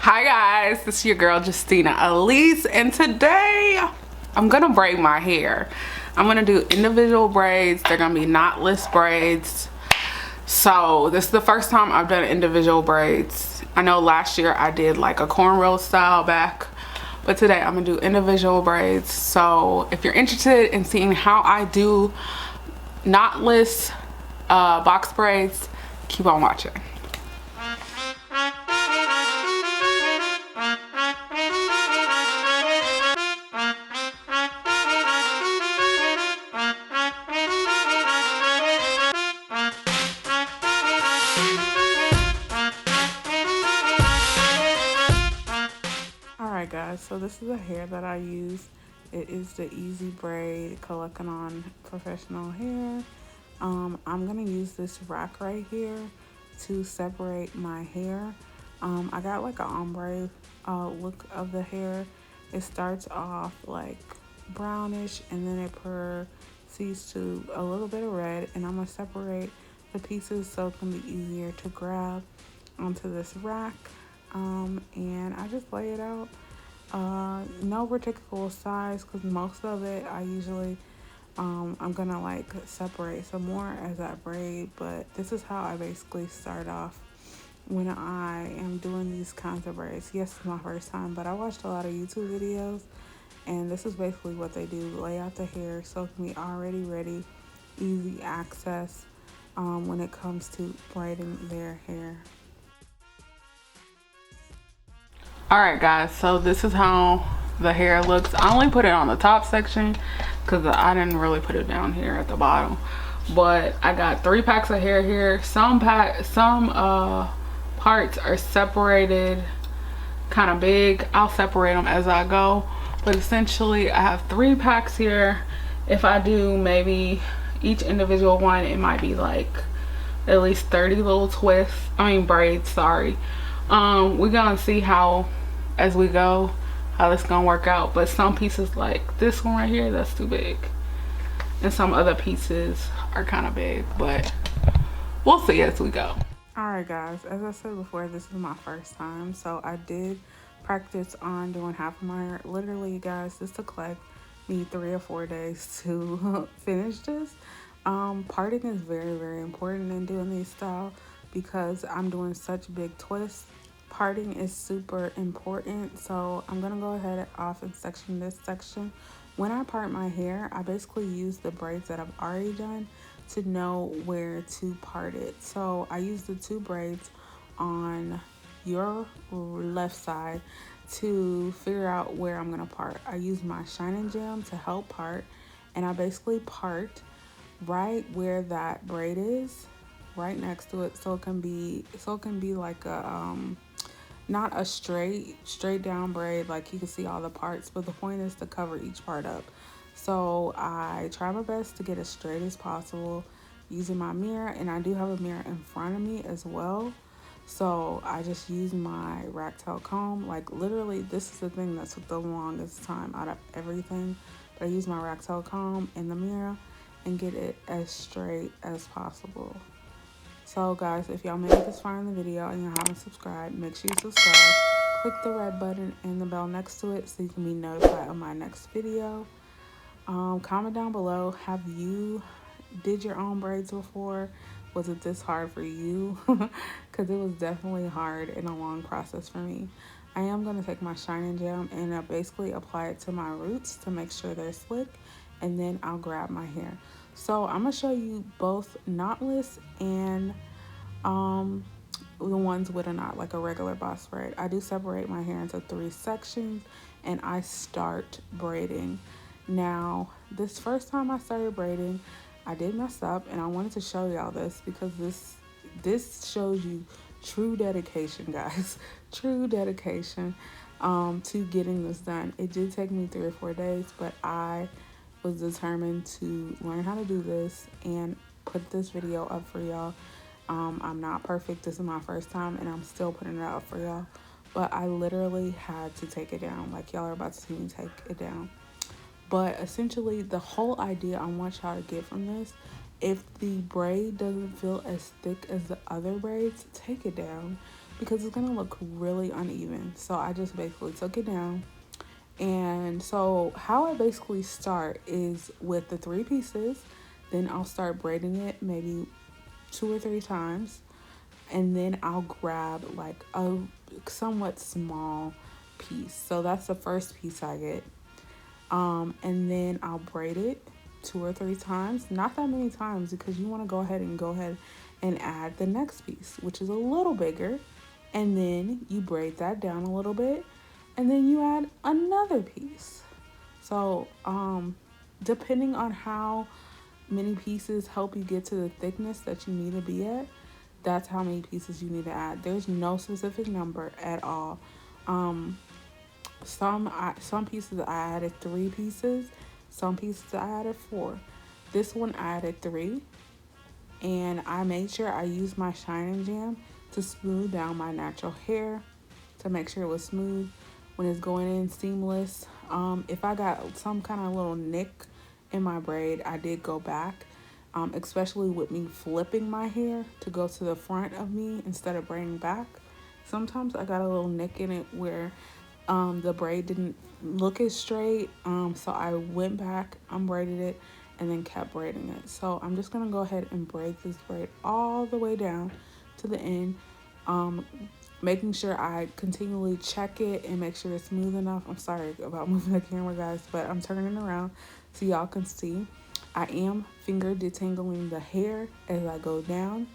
Hi guys, this is your girl Justena Elise, and today I'm gonna braid my hair. I'm gonna do individual braids. They're gonna be knotless braids. So this is the first time I've done individual braids. I know last year I did like a cornrow style back, but today I'm gonna do individual braids. So if you're interested in seeing how I do knotless box braids, keep on watching. Alright guys, so this is the hair that I use. It is the Easy Braid Collecting on Professional Hair. I'm going to use this rack right here to separate my hair. I got like an ombre look of the hair. It starts off like brownish and then it proceeds to a little bit of red, and I'm going to separate the pieces so it can be easier to grab onto this rack. And I just lay it out. No particular size, because most of it I usually I'm gonna like separate some more as I braid, but this is how I basically start off when I am doing these kinds of braids. Yes, it's my first time, but I watched a lot of YouTube videos, and this is basically what they do: lay out the hair so it can be already ready, easy access when it comes to braiding their hair. Alright guys, so this is how the hair looks. I only put it on the top section because I didn't really put it down here at the bottom. But I got 3 packs of hair here. Some parts are separated kind of big. I'll separate them as I go. But essentially I have 3 packs here. If I do maybe each individual one, it might be like at least 30 little twists. Braids, sorry. We're gonna see how as we go how this gonna work out, but some pieces like this one right here, that's too big, and some other pieces are kind of big, but we'll see as we go. All right guys, as I said before, this is my first time, so I did practice on doing half of my hair. Literally guys, this took like me 3 or 4 days to finish this. Parting is very important in doing these style because I'm doing such big twists. Parting is super important, so I'm gonna go ahead off and section this section. When I part my hair, I basically use the braids that I've already done to know where to part it. So I use the 2 braids on your left side to figure out where I'm gonna part. I use my shining gem to help part, and I basically part right where that braid is, right next to it, so it can be like a not a straight down braid, like you can see all the parts, but the point is to cover each part up. So I try my best to get as straight as possible using my mirror, and I do have a mirror in front of me as well. So I just use my rack tail comb. Like literally, this is the thing that took the longest time out of everything, but I use my rack tail comb in the mirror and get it as straight as possible. So guys, if y'all made it this far in the video and you haven't subscribed, make sure you subscribe. Click the red button and the bell next to it so you can be notified of my next video. Comment down below, have you did your own braids before? Was it this hard for you? Because it was definitely hard and a long process for me. I am going to take my shining gem and basically apply it to my roots to make sure they're slick, and then I'll grab my hair. So I'm gonna show you both knotless and the ones with a knot, like a regular box braid. I do separate my hair into 3 sections and I start braiding. Now this first time I started braiding, I did mess up, and I wanted to show y'all this because this shows you true dedication, guys. True dedication to getting this done. It did take me 3 or 4 days, but I was determined to learn how to do this and put this video up for y'all. I'm not perfect. This is my first time and I'm still putting it out for y'all, but I literally had to take it down. Like y'all are about to see me take it down. But essentially the whole idea I want y'all to get from this, if the braid doesn't feel as thick as the other braids, take it down. because it's gonna look really uneven. So I just basically took it down. And so how I basically start is with the 3 pieces, then I'll start braiding it maybe 2 or 3 times, and then I'll grab like a somewhat small piece. So that's the first piece I get. And then I'll braid it 2 or 3 times, not that many times, because you want to go ahead and add the next piece, which is a little bigger, and then you braid that down a little bit, and then you add another piece. So depending on how many pieces help you get to the thickness that you need to be at, that's how many pieces you need to add. There's no specific number at all. Some pieces I added 3 pieces, some pieces I added 4. This one I added 3, and I made sure I used my Shine and Jam to smooth down my natural hair, to make sure it was smooth when it's going in seamless. If I got some kind of little nick in my braid, I did go back, especially with me flipping my hair to go to the front of me instead of braiding back. Sometimes I got a little nick in it where the braid didn't look as straight, so I went back, unbraided it, and then kept braiding it. So I'm just gonna go ahead and braid this braid all the way down to the end, making sure I continually check it and make sure it's smooth enough. I'm sorry about moving the camera, guys, but I'm turning it around so y'all can see. I am finger detangling the hair as I go down,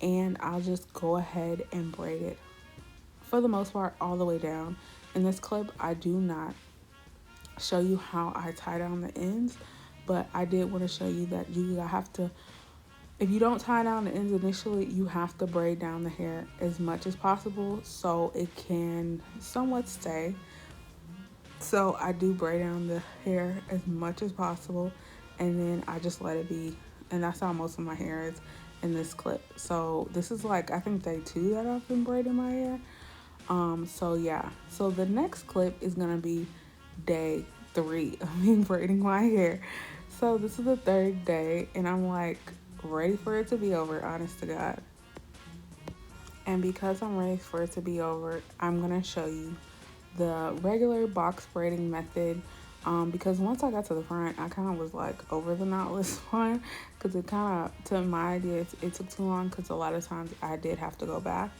and I'll just go ahead and braid it for the most part all the way down. In this clip, I do not show you how I tie down the ends, but I did want to show you that you have to, if you don't tie down the ends initially, you have to braid down the hair as much as possible so it can somewhat stay. So I do braid down the hair as much as possible, and then I just let it be. And that's how most of my hair is in this clip. So this is like, I think day 2 that I've been braiding my hair. So yeah, so the next clip is gonna be day 3 of me braiding my hair. So this is the 3rd day, and I'm like ready for it to be over, honest to God. And because I'm ready for it to be over, I'm gonna show you the regular box braiding method, because once I got to the front, I kind of was like over the knotless one, because it kind of, to my idea, it took too long, because a lot of times I did have to go back.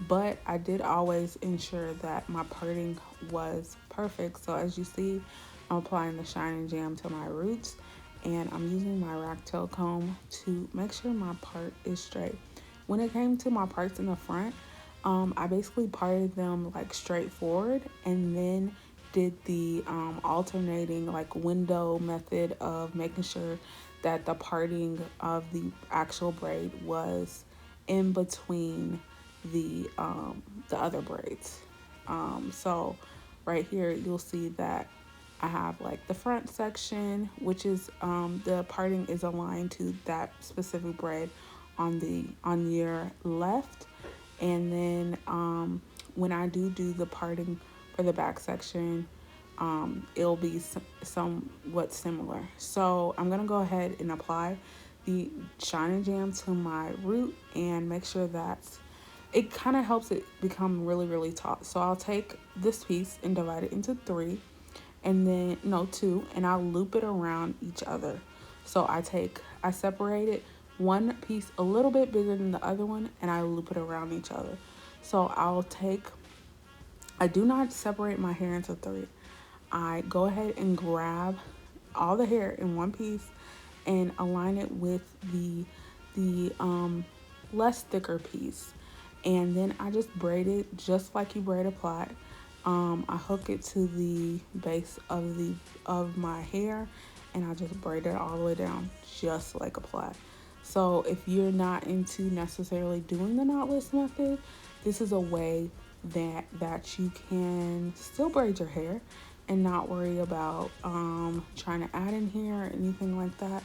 But I did always ensure that my parting was perfect. So as you see, I'm applying the Shine and Jam to my roots, and I'm using my rack tail comb to make sure my part is straight. When it came to my parts in the front, I basically parted them like straight forward, and then did the alternating like window method of making sure that the parting of the actual braid was in between the other braids. So right here you'll see that I have like the front section, which is the parting is aligned to that specific braid on your left, and then when I do the parting for the back section, it'll be somewhat similar. So I'm gonna go ahead and apply the Shine and Jam to my root and make sure that it kind of helps it become really taut. So I'll take this piece and divide it into 3, and then 2, and I'll loop it around each other. So I separate it, one piece a little bit bigger than the other one, and I loop it around each other. So I do not separate my hair into 3. I go ahead and grab all the hair in one piece and align it with the less thicker piece, and then I just braid it just like you braid a plait. I hook it to the base of my hair, and I just braid it all the way down just like a plait. So if you're not into necessarily doing the knotless method, this is a way that you can still braid your hair and not worry about trying to add in hair or anything like that.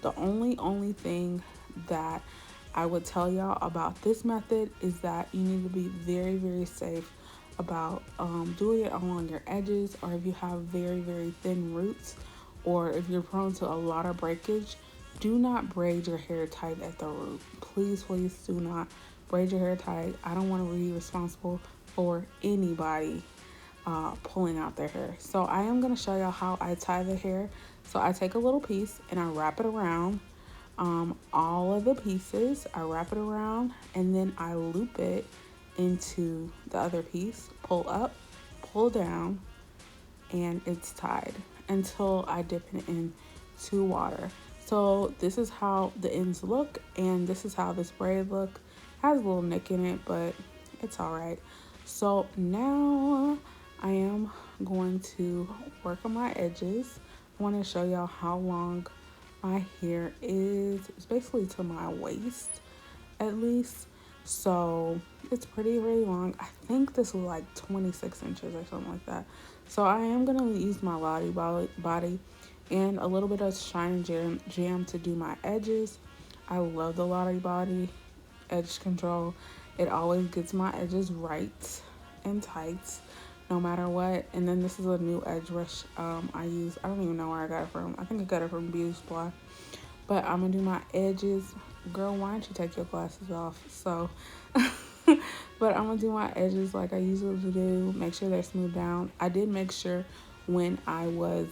The only thing that I would tell y'all about this method is that you need to be very safe about doing it along your edges, or if you have very thin roots, or if you're prone to a lot of breakage, do not braid your hair tight at the root. Please do not braid your hair tight. I don't want to be responsible for anybody pulling out their hair. So I am going to show y'all how I tie the hair. So I take a little piece and I wrap it around all of the pieces. I wrap it around and then I loop it into the other piece, pull up, pull down, and it's tied until I dip it into water. So this is how the ends look, and this is how this braid look. Has a little nick in it, but it's all right. So now I am going to work on my edges. I want to show y'all how long my hair is. It's basically to my waist at least. So it's pretty long. I think this was like 26 inches or something like that. So I am going to use my Lottie body and a little bit of Shine Jam to do my edges. I love the Lottie body edge control. It always gets my edges right and tight no matter what. And then this is a new edge brush I use. I don't even know where I got it from. I think I got it from Beauty Supply. But I'm gonna do my edges. Girl, why don't you take your glasses off? So but I'm gonna do my edges like I usually do. Make sure they're smoothed down. I did make sure when I was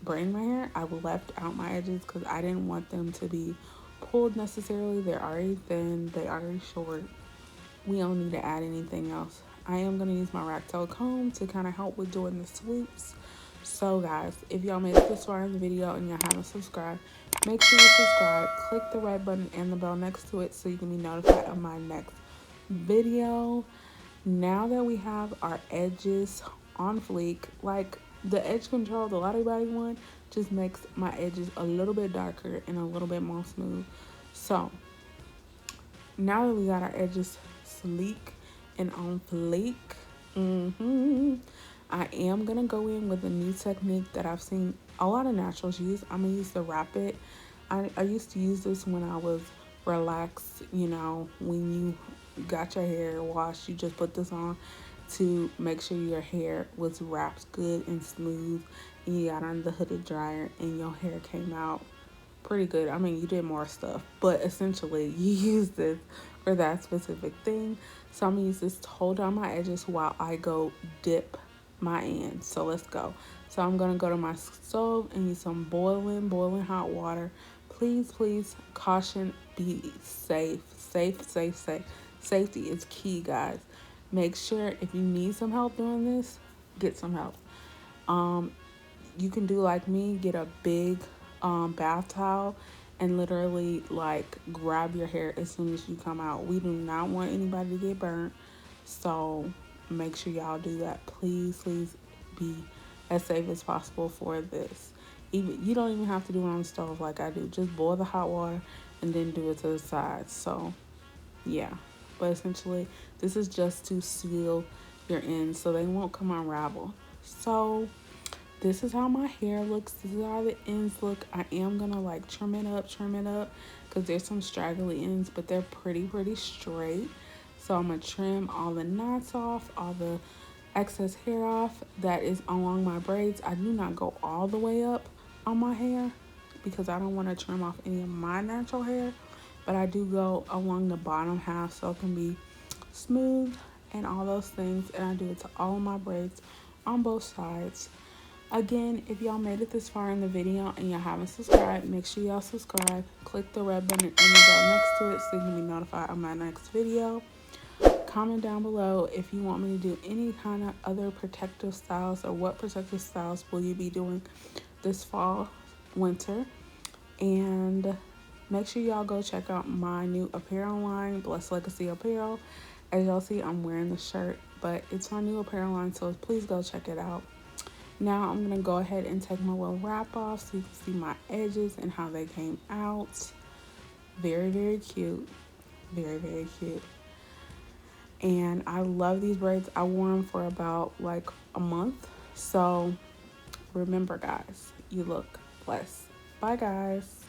braiding my hair, I left out my edges because I didn't want them to be pulled necessarily. They're already thin, they already short. We don't need to add anything else. I am going to use my ragtail comb to kind of help with doing the swoops. So guys, if y'all made it this far in the video and y'all haven't subscribed, make sure you subscribe, click the red button and the bell next to it so you can be notified of my next video. Now that we have our edges on fleek, like the edge control, the Lottie body one, just makes my edges a little bit darker and a little bit more smooth. So now that we got our edges sleek and on fleek, I am gonna go in with a new technique that I've seen a lot of naturals use. I'm gonna use the wrap it. I used to use this when I was relaxed, you know, when you got your hair washed, you just put this on to make sure your hair was wrapped good and smooth, and you got under the hooded dryer and your hair came out pretty good. I mean, you did more stuff, but essentially you use this for that specific thing. So I'm gonna use this to hold down my edges while I go dip my ends. So let's go. So I'm gonna go to my stove and use some boiling hot water. Please caution, be safe. Safety is key, guys. Make sure if you need some help doing this, get some help. You can do like me, get a big bath towel and literally like grab your hair as soon as you come out. We do not want anybody to get burnt, so make sure y'all do that. Please be as safe as possible for this. You don't even have to do it on the stove like I do. Just boil the hot water and then do it to the side. So yeah, but essentially this is just to seal your ends so they won't come unraveled. So this is how my hair looks. This is how the ends look. I am gonna like trim it up because there's some straggly ends, but they're pretty straight. So I'm gonna trim all the knots off, all the excess hair off that is along my braids. I do not go all the way up on my hair because I don't want to trim off any of my natural hair, but I do go along the bottom half so it can be smooth and all those things, and I do it to all of my braids on both sides. Again, if y'all made it this far in the video and y'all haven't subscribed, make sure y'all subscribe. Click the red button and the bell next to it so you can be notified of my next video. Comment down below if you want me to do any kind of other protective styles, or what protective styles will you be doing this fall, winter. And make sure y'all go check out my new apparel line, Blessed Legacy Apparel. As y'all see, I'm wearing the shirt, but it's my new apparel line, so please go check it out. Now I'm going to go ahead and take my little wrap off so you can see my edges and how they came out. Very cute. Very cute. And I love these braids. I wore them for about like a month. So remember, guys, you look blessed. Bye, guys.